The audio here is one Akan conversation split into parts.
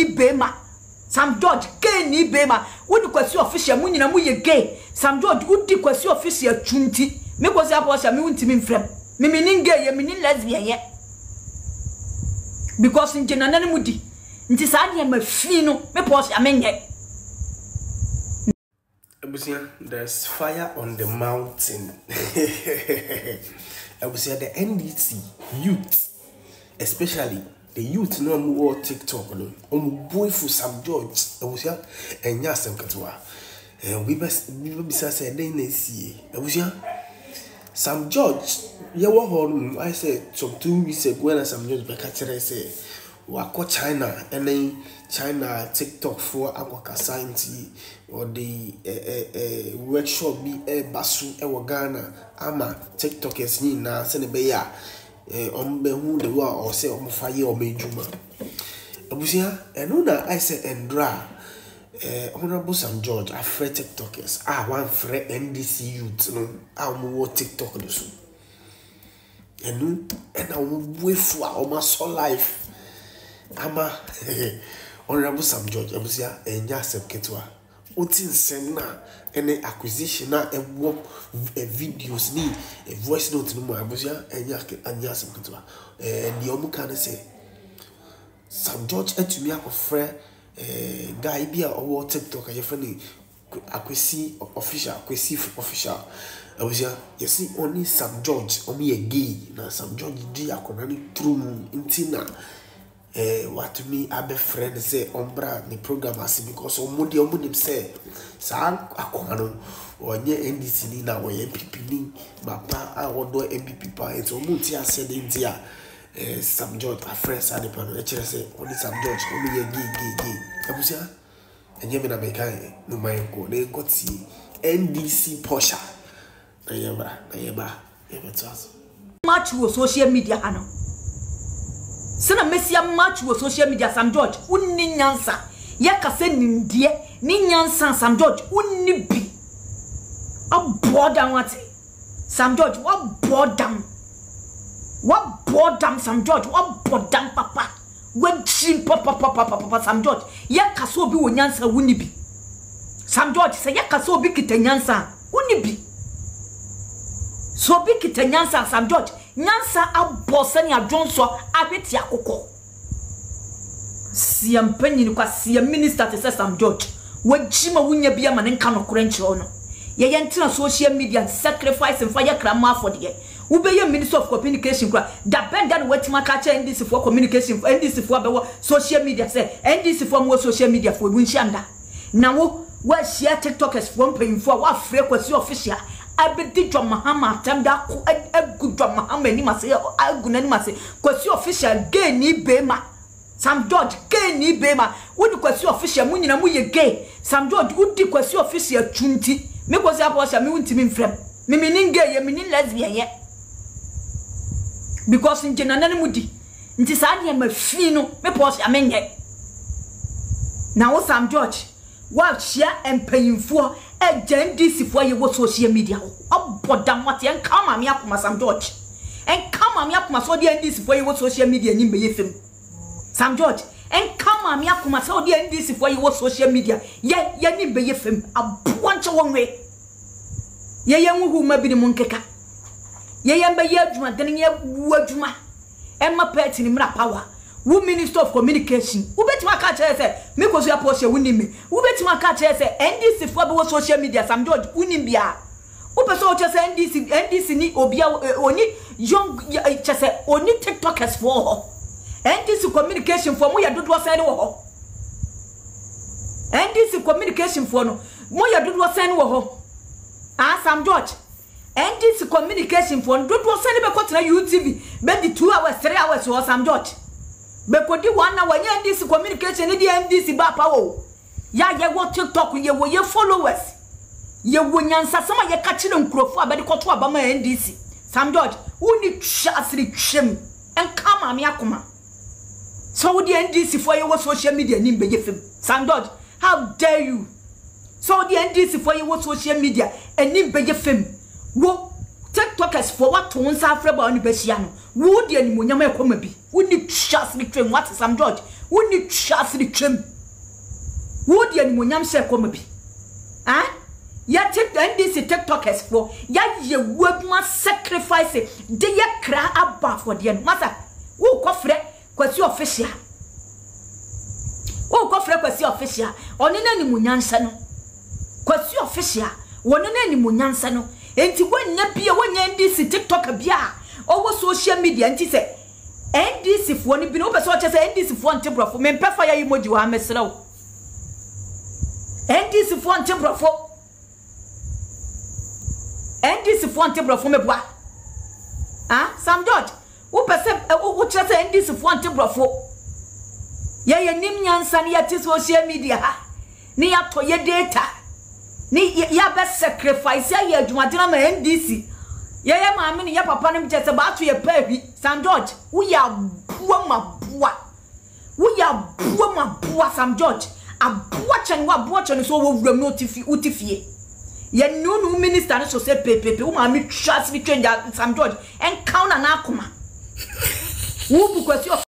ni bema. Sam George gay ni bema. Wodi kwasi official mu nyina mu ye gay. Sam George wodi kwasi official twunti. Me kwasi apostle me wuntimi mfrem. Me menin gay ye menin lesbian ye. Because in jenanani mudi. Nti sa de ma fi no me postle amenye. There's fire on the mountain. I would say the NDC youth, especially the youth, no more TikTok, no, boy for Sam George. I would say, and yes, some Katua. And we say, they see. I would say, Sam George, you were home. I said, some 2 weeks ago, when Sam George, back at say, Wako China, and then China TikTok for Aqua Science or the workshop be Basu Ghana ama TikTokers ni na senebeya ombehu de wa or say fire or mejuma abusia enuna I say endra honorable Sam George afre TikTokers one free NDC youth no wo TikTok no so enu na wo buefu a o ma so life ama honorable Sam George abusia enya accept ketwa utin sen na any acquisition na videos ni voice note no mo abusia enya accept ketwa the omu kan say Sam George etumi akofre guy bia owo TikTok ayefani akwesi official abusia yesi only Sam George omi ye gay na Sam George di akona ni true intina what to me abe friend say ombra ni program asi because omudi omunim say sa akwano onye NDC ni na we MPP ni mapa a wodo MPP pa eto omuti ase de ntia Sam George a friend sa de pano e chere say only Sam George omi ye gay abusia enye me na mekai no mayenko de goti NDC posha na yeba ebetas match wo social media hano Sena mesia match wo social media Sam George unni nyansa yakase nindie ni nyansa Sam George unni bi abodan wate Sam George what bodam Sam George what bodam papa when trim papa Sam George yakase obi wo nyansa unni bi Sam George say yakase obi kita nyansa unni bi so obi kita nyansa Sam George Nyansa abosani adwonso ahweti akoko siam panyin kwa siam minister te Sam George wajima wunya bia ma nenka no korenche ono ye yentina social media sacrifice fire krama for de ubeye minister of communication kwa da benda wetima ka cha NDC for communication NDC for bewo social media say NDC for mo social media for bunchianda na wo wa share TikTokers for paying for wa free kwasi official abedi dwa mahama tamda ko agudwa mahama ni mase aguna ni mase kwasi official gay ni bema Sam George gay ni bema wodi kwasi official mu nyina mu ye gay Sam George wodi kwasi official twunti me kwasi apostle me wuntimi mfrem me menin gay ye menin lesbian ye because in jenanani mudi nti sa de ma fi no me postle amenye na wo Sam George wa share empayinfo NDC for your social media. Abodam what and come me up Sam George. And come me up my so the NDC for your social media nimbe yefim. Sam George. And come me up my so the NDC for your social media. Ye nimbe yefim. Abwancha one way. Ye who maybe the monkeka. Ye yamba yadjuma then ye wajuma. Emma pet in power. Who minister of communication? Who bet my catch say me cause you post your winning me. Who bet my catch say NDC for the social media Sam George winning bia. Who person just NDC ni obia oni young just say oni TikTokers for NDC communication for mo ya dodo send wo. NDC communication for no mo ya dodo send wo. Sam George NDC communication for dodo send be ko tena UTV be the 2 hours 3 hours for Sam George. Bekodi wana wanye NDC communication ni NDC ba pawo ya ye wo TikTok ye wo ye followers ye wo nyansa sama ye ka kire nkrofo abedi koto abama NDC Sam George uni asiri twem enka me akoma so wo the NDC for ye wo social media ni mbe ye fem Sam George how dare you so the NDC for ye wo social media eni mbe ye fem wo TikTok TikTokers for what to once after ba oni behia no wo de animonyam ekoma bi woni chas ni twem what Sam George woni chas ni twem wo de animonyam se ekoma bi ya NDC TikTokers for ya ye wabuma sacrifice de ye kra aba for de masa wo kofre kwasi official wo kofre kwasi official oni na animonyansa no kwasi official woni na animonyansa no enti wonya bia wonya NDC TikTok bia owo social media enti se NDC fo ni bi no be so che se NDC fo ntebrofo me mpefa ya emoji wa mesrew NDC fo ntebrofo NDC fo ntebrofo me boa Sam George wo pese wo che se NDC fo ntebrofo ye nim nyansa ne ya ti social media ha ne ya to ye data ni ya be sacrifice ya adwumadena ma NDC ye maame ni ya papa ne mche se ba to ye pabi Sam George wo ya bua maboa Sam George aboa chen wa aboa chen so wo wuram no utifie ye no minister no so se pepepe wo maame trust me change Sam George encounter na akoma wo bu kwasi of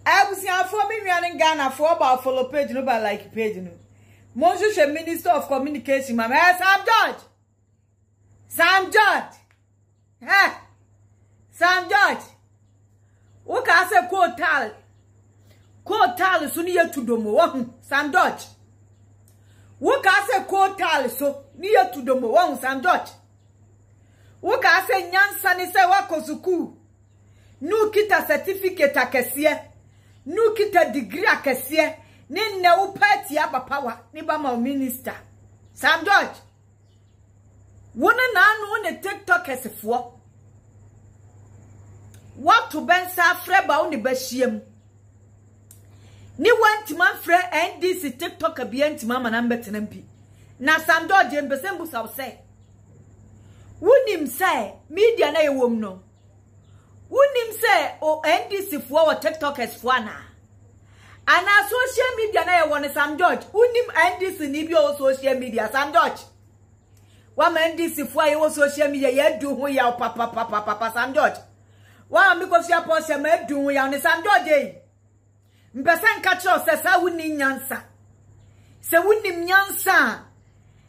Abusia for me in Ghana for about follow page no by like page no. Monsieur Minister of Communication, Mama Sam George. Sam George. O ka se quotal so ni yatudomo wo Sam George. O ka se quotal so ni yatudomo wo Sam George. O ka se nyansa ni se wakosuku. Nu kita certificate akese. Nu kita degree akese ni na wo party abapawa ni ba ma minister Sam George wona na anu ne TikTokers fo what to ben sa freba wo ne ba hiem ni wantima frɛ NDC TikTok bia ntima ma na mbetena mpi na Sam George embesembu saw say wonim say media na yewom no Unim say o NDC fo wa TikTokers fo ana social media na ye won Sam George unim NDC ni bi o social media Sam George wa NDC fo ye wo social media ye du ho ya papa Sam George wa mi ko fia post ma du ho ya ne Sam George mpesa nka cho se sa wuni nyansa se wunim nyansa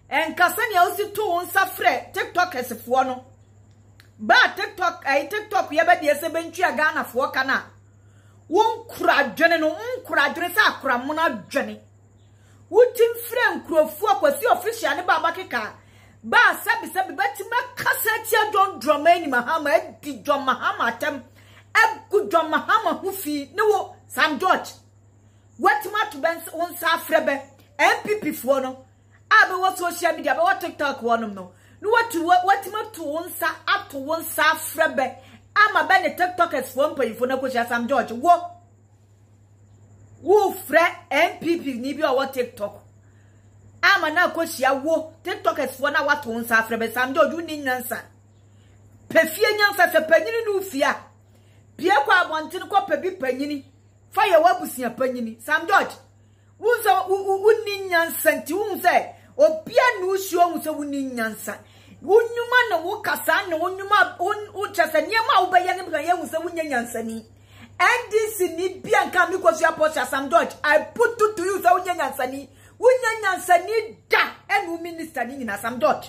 enkasa ne o si to nsa frɛ TikTokers fo no ba TikTok ye be de se bentu ya Ghana fo kana won kura dwene no nkura dwene sa akura mo na dwene wutim frɛ nkurofo akwasi official ne baba keka ba sabi betima kasati John Dramani Mahama edi John Mahama atem egu John Mahama hufi ne wo Sam George wetima to ben won sa frɛ be MPP fo no abe wo social media be wo TikTok wonom no no what to onsa up to one sa frebe ama be ne TikTokers for mpayifo na kocha Sam George wo frɛ MPP ni bi o TikTok ama na kocha wo TikTokers for na what to onsa frebe Sam George uni nyansa pefie nyansa se panyini no fia pie kwa abonten ko pebi panyini fa ye wabusia panyini Sam George wunza uni nyansa nti wunza obia no suo hu se wuni nyansa wonyuma na wo kasa na wonyuma chese niema wo beye ne bia ye hu se wunya nyansa ni NDC ni bia nka mi kwasi apostle Sam George I put to you se wunya nyansa ni da enu minister ni na Sam George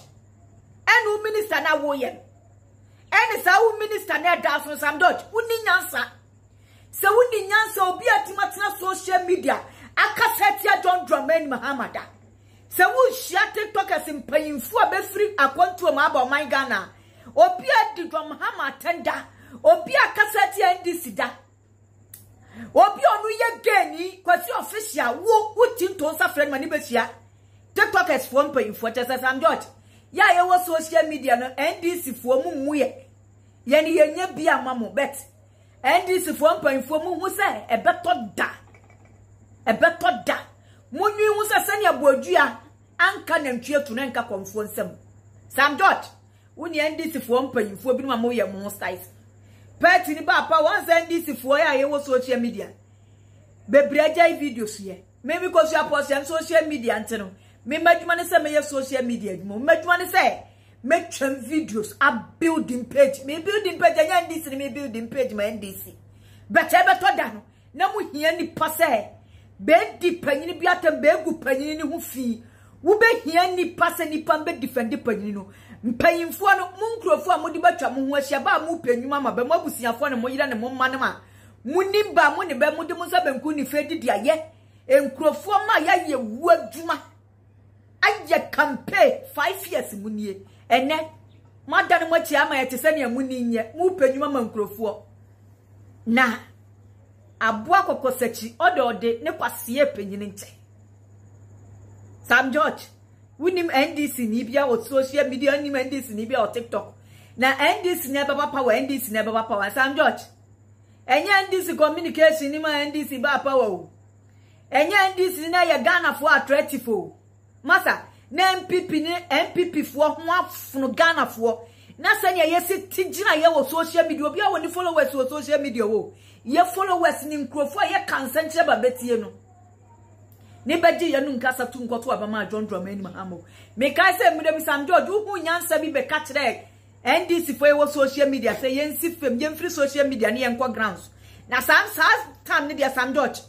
enu minister na wo ye eni sa wo minister na da so Sam George wuni nyansa se wuni nyansa obia timatina social media akasetia John Dramani Mahama da se wu shia TikTokers mpanyimfo abefri akwantu ma aba oman Ghana obi adi John Mahama tenda obi akasati NDC da obi onu ye gani kwasi official wo tinto nsa friend mani behia TikTokers fo mpanyimfo tese Sam George ya ye wo social media no NDC fo mu ye ni yenye bia mamo bet NDC fo mpanyimfo mu hu se ebeto da munyi hu se sanya boadua anka na ntwe tu na nka konfo nsem Sam George woni NDC fo mpanyimfo bi no ma ye mo style party ni ba pa wan NDC fo ya ye wo social media bebre ajai videos ye me because you post on social media anteno me madwuma ne say me social media adwuma madwuma ne say make videos a building page me building page anya NDC me building page my NDC but e beto da no na mu hia ni pase be di panyini bi atam be gu panyini ni ho fi wo be hia ni pase ni pambe defend panyini no mpanyimfo no mu nkrofo a modi batwa mu ho ahia ba mu panyuma ma be mu abusiafo ne mo yira ne mo mma ne ma muni ba mu ne be mu de mu sa benku ni fedi dia ye enkrofo ma ya ye wu adwuma aye campaign 5 years munie ene madane mo chia ma ye te se ne muni nye mu panyuma ma nkrofo na abua kokosachi ode ne kwase panyini nche Sam George winim NDC ni bia o social media ni NDC ni bia o TikTok na NDC ni baba power NDC ni baba power Sam George enya NDC communication ni ma NDC ba power o enya NDC na ya Ghana for attractive o masa na MPP fo ho afunu Ghana fo na sanya yesi tijina ye wo social media obi a woni followers wo social media wo ye followers ni nkrofo ye kansenche ba betie no ni beji ye nu nkasa tu nkoto abama John Dramani Mahamo me kai se mu dem Sam George hu nyansa bi be ka kire NDC fo ye wo social media se ye nsi fam ye mfiri social media ni ye nkwa grounds na sam time ni dia Sam George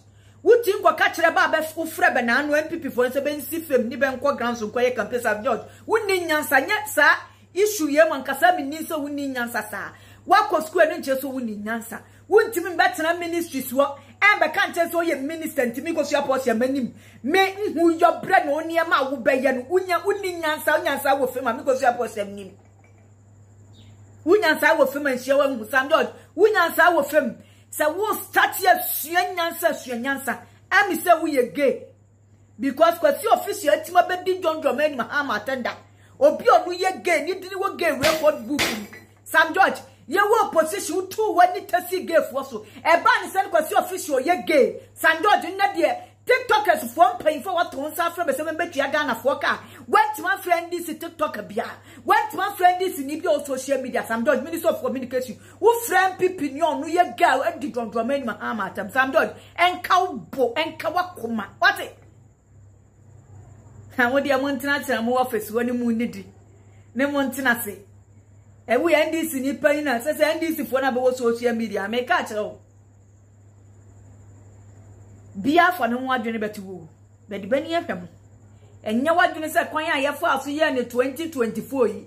wuti nkwa ka kire ba be ufre be na anu MPP fo se be nsi fam ni be nkwa grounds nkwa ye campaign Sam George wuni nyansa nya sa issue ye man kasa mi ni so wuni nyansa sa wako school no nche so wuni nyansa wuntimi betena ministries wo embe ka nche so ye minister ntimi go so apostle manim me hu yo bre no niema wo beye no uni nyansa wo fema me go so apostle manim unyansa wo fema nhia wa hu Sam George unyansa wo fem se wo start ye sua nyansa ami se wo ye gay because kwasi official etima be di John Dramani Mahama attenda obi onu ye gay ni dini wo gay record book Sam George ye wo position to wani tasi gay for so e ba ni se kwasi official ye gay Sam George na de TikTokers for pay for what on sa be se be tua Ghana for ka went my friend this TikTok bia went my friend this ni bi on social media Sam George Minister of Communication wo friend people ni onu ye gay e di John Dramani Mahama tam Sam George enka wakoma what it ha wo dia montina tira mo office woni mu nidi ne montina se e we NDC ni pan na se NDC fo na be wo social media me ka kire o bia fo ne ho adwene betu wo be di bani ehwem enya wadwene se kwan a ye fo aso ye ne 2024 yi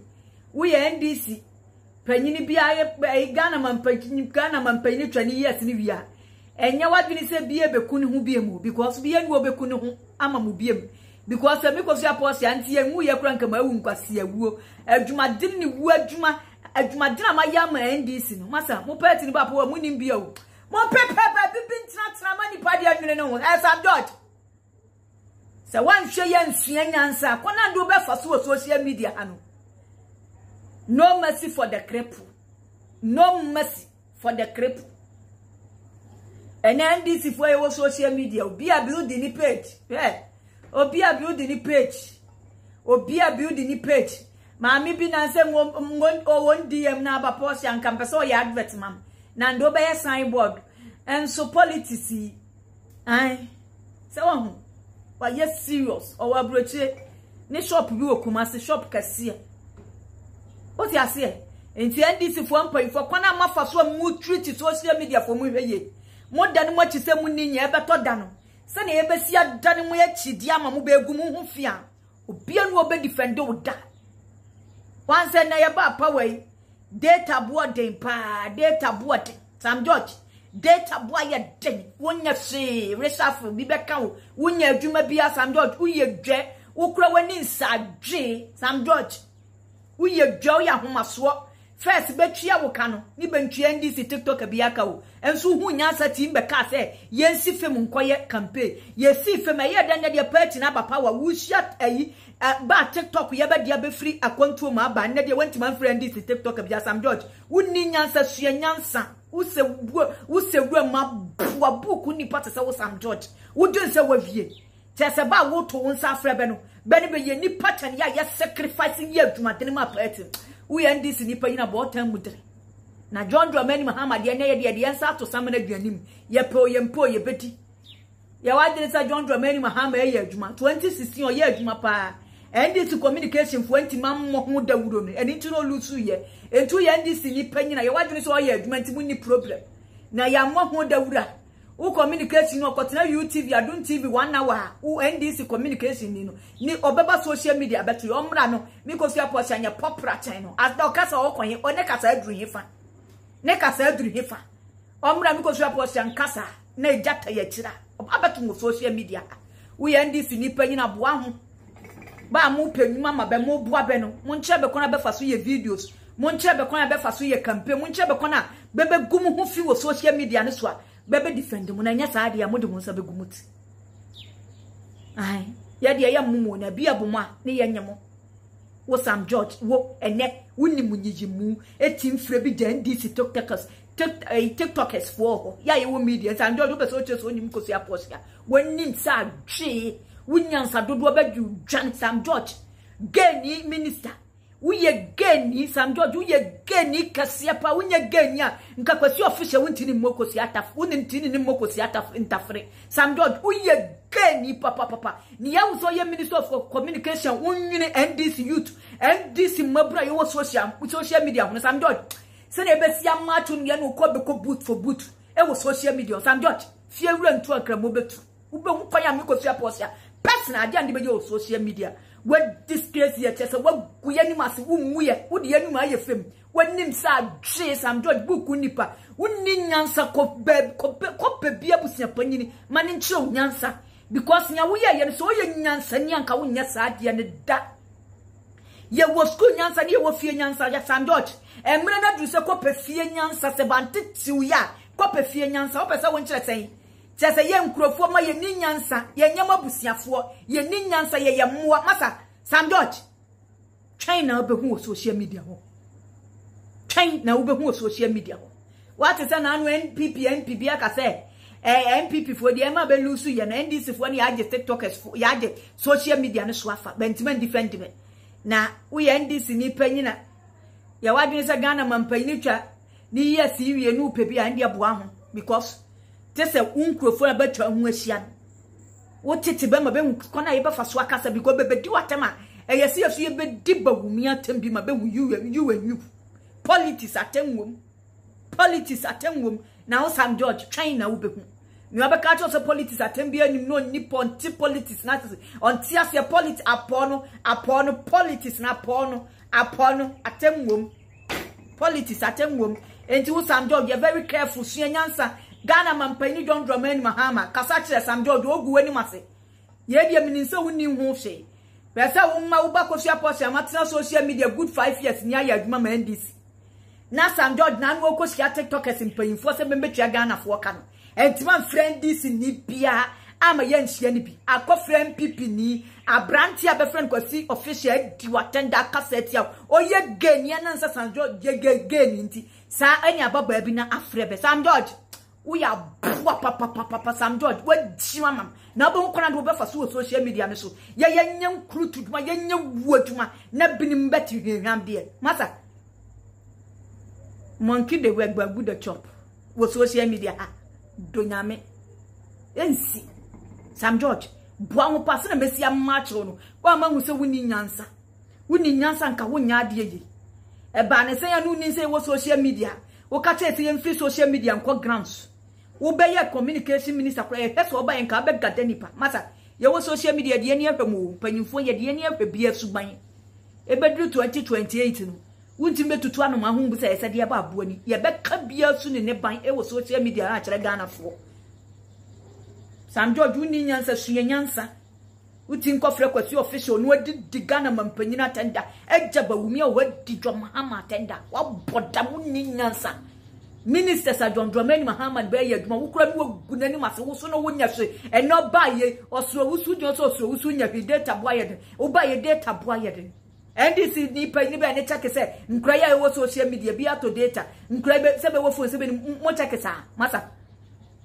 we NDC panyini bia ye Ghana mampanyini twani yes ni wia enya wadwene se bia beku ne ho bia mu because bia ni wo beku ne ho ama mu bia mu because me ko fia post anti enwu ye kura nkama ewu nkwase awuo adwumadin ni wu adwumadin ama ya ma NDC no masa mo party ni ba po mu nim bia o mo pepe tina mani padi adwene no Sam George se wan hwe ye nsua nyansa kona ndo be fa so social media hano no mercy for the cripple no mercy for the cripple and NDC for your social media obi a build ni page obi a build ni page maami bi na se won DM na ba post yan kampeso ya advert mam na ndo be signboard and so politics ai se won wa yes serious o wa broche ni shop bi okuma se shop kase o ti ase enti NDC fo ampa ifo kwana mafa so mu treat social media for mu hweye mo dan mo chise mu ni nya e beto da no se na e besi adan mu ya chidi ama mu be egu mu ho fia obi anu obe defend o da once na ya ba power data boarding pa data boarding Sam George data boy ya den wonya se resafo bi beka wo wonya adwuma bia Sam George uye dwe ukura wani nsadwe Sam George uye dwe ya homaso first betwia wo ka no ni bentwia NDC TikTok bia ka wo enso hu nyansa team beka se yensi fem nkoye campaign yesi fem ye dan de party na ba power wo shot ayi ba TikTok ye ba dia be free akwantu ma ba na de wanti man friend NDC TikTok bia Sam George woni nyansa sua nyansa usewura ma bua buku ni pata se wo Sam George wo dun se wa vie tese ba wo to won sa frebe no be ne be ye ni pattern ya sacrificing ye adwuma de ma party we NDC ni panyina bo tan mudre na John Dramani Mahama de na ye de ensa to samana duanim ye pe o ye mpo ye bedi ya wadene sa John Dramani Mahama ye adwuma 2016 o ye adwuma pa NDC communication for anti-mam ho dawuro no eni nti no lusu ye entu ye NDC ni panyina ya wadene so ye adwuma nti mu ni problem na ya mo ho dawura u communication no kotena UTV adun TV 1 hour u NDC communication ni no ni obeba social media betu omra no mi ko fia post anya popular channel as the kasa okonye one kasa aduru hefa ne kasa aduru hefa omra mi ko fia post anya kasa na ejata ya kira abetu mo social media we NDC ni panyina boa ho ba mu panyuma ma be mo boa be no mo nche be kona be fa so ye videos mo nche be kona be fa so ye campaign mo nche be kona bebe gum ho fi wo social media ne so a bebe defend mo na nya saade ya mo de mo nsa be gumuti ai ya de ya mumu na bia boma ne ya nyemo wo Sam George wo ene woni munyijimu etimfre bi jan DC TikTokers for ya ye wo media Sam George be so cheso nim kosi aposia woni sa twe wunyansa dodo be dwan Sam George geni minister uye geni Sam George uye geni kasia pa unye geni a nka kwasi official wuntini mokosi ataf unintini ni mokosi ataf intafre Sam George uye geni papa ni ya uso ye minister of communication unyine NDC youth NDC mabra yo social media ho Sam George se na ebesia macho ne no ko be ko boot for boot e wo social media Sam George fie wura ntu akramo betu ube hu kwanya mi kosi aposia personal ade ande be yo social media what disgrace ye chese what kuyani masi umuye udi yenu ma ye fem wanim sa dwe Sam George buku nipa wonni nyansa ko pe bia busia panyini mane nchiro nyansa because nya wo ye so ye nyansa ni anka wo nya sa ade ne da ye wo school nyansa ni ye wo fie nyansa ya Sam George emre na du se ko pe fie nyansa se bantiti ya ko pe fie nyansa o pe se wo nchire sen chese ye nkrofo ma ye ni nyansa ye nyama busiafo ye ni nyansa ye yemmoa masa Sam George China obehu social media ho China obehu social media ho what is na anu NPP aka say NPP for the ema be lusu ye na NDC for ni age TikTokers for ye age social media no so afa bentimen defend me na we NDC ni panyina ya wadwene se Ghana mampanyini twa ni ye si wie no pebi ande aboa ho because tese unkrofo na betwa hu ahia wo tete be ma be hu kona ye be fa so akasa because be di watema eyesi asu ye be di bagumi atem bi ma be hu you politics atemwom na Sam George China wo be hu ni abeka cho so politics atem bi anim no ni ponti politics na onti ase politics apono politics na apono atemwom politics atemwom enti wo Sam George you very careful so nyansa Ghana mampani John Dramani Mahama kasa kire Sam George ogu wani mase ye dia mininse woni hu hwe pesa wo ma wo ba ko fia post amatina social media good 5 years ni aya adwuma ma NDC na Sam George na no ko sia TikTokers mpanyinfo se membetua Ghana fo ka no entima friend this ni bia ama ye nhia ni bi akọ friend pipi ni abranti abe friend kwasi official di watenda cassette ya oye geni na nsa Sam George ye geni nti sa anya baba bi na afrebe Sam George we are papa Sam George what chimam na be nkona do be fa so social media me so ye nyam krutu duma ye nyam wuaduma na binim beti hwam de masa monkey de we gbagu the chop wo social media do nyame ensi Sam George bua ho pass na mesia matro no wa ma hu se wuni nyansa nka wo nya de ye e ba ne se ya no ni se wo social media wo ka che se free social media nko grants wo be ye communication minister kwa e so oba nka be gada nipa masa ye wo social media de ni ahwemu panyimfo ye de ni ahwe bia suban e be duru 2028 no wunti metutu anu ma hu bu se ye se de ba abo ani ye be ka bia su ne ban e wo social media a kire Ghana fo Sam George uni nyansa suye nyansa uti nkofre kwasi official no di Ghana mampanyina tenda ejaba wumi a wadi John Mahama tenda wa boda uni nyansa minister Sir John Dramani Mahama be ye aduma wukura no gunani mase wo so no wonya hwe eno ba ye osoro wusu di osoro wusu nya bi data boa ye de wo ba ye data boa ye de NDC ni pa ni be ne check se nkura ya wo social media bi ato data nkura be se be wo phone se be mo check sa masa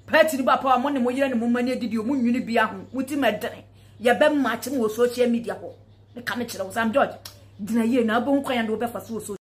party ni ba pa mo ne mo yire ne mo mani adidi o mo nwini bia ho muti medene ye be match mo social media ho ne ka me kire wo Sam George dina ye na bo nkwan ya do be fa so